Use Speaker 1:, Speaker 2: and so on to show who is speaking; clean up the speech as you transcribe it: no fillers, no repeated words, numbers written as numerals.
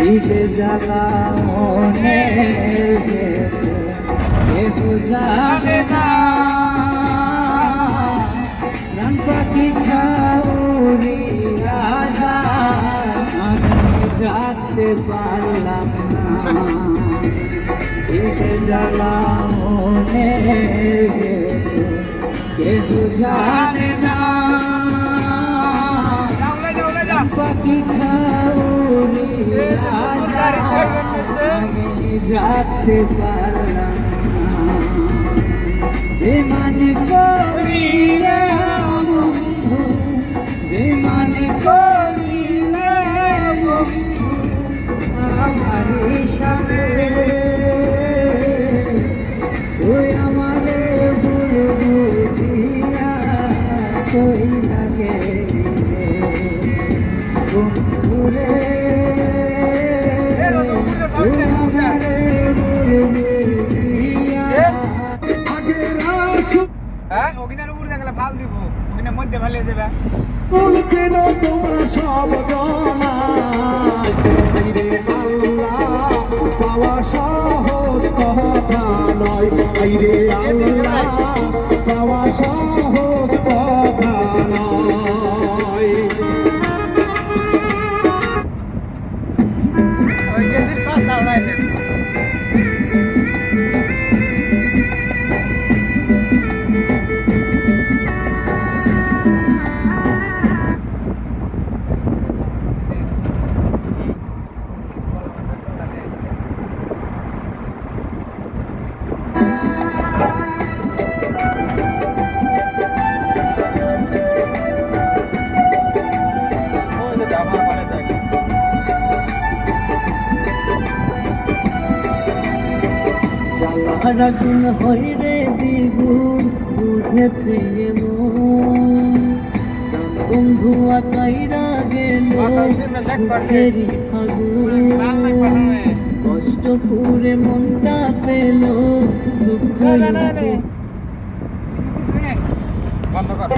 Speaker 1: কিসে জ্বালা মনে কেহ জানে না প্রাণ পাখি খাউরিয়া যায় আমি রাখতে পারলাম না কিসে জ্বালা মনে কেহ জানে না পাখি খাউরিয়া যায় আমি রাখতে পারলাম না বেমান করিলে বন্ধু বেমান করিলে বন্ধু আমার সাথে তুই আমারে ভুল বুঝিয়া চইলা গেলি বন্ধুরে তুই আমারে ভুল বুঝিয়া
Speaker 2: ওখানের উপরে দেখলে ফাল দিব ওখানে মধ্যে ফেলে দেবে
Speaker 3: বলছেন তোমার সব জানা রে আল্লাহ পাওয়া সহজ কথা নয় রে আল্লাহ পাওয়া সহজ কথা নয়
Speaker 2: ওই গেদির পাশ আড়াইলে
Speaker 1: আগুন হইরে দ্বিগুণ বুঝেছে বন্ধু আকাইরা গেল সুখেরই ফাগুন কষ্ট করে মনটা পেল দুঃখ
Speaker 2: বন্ধ কর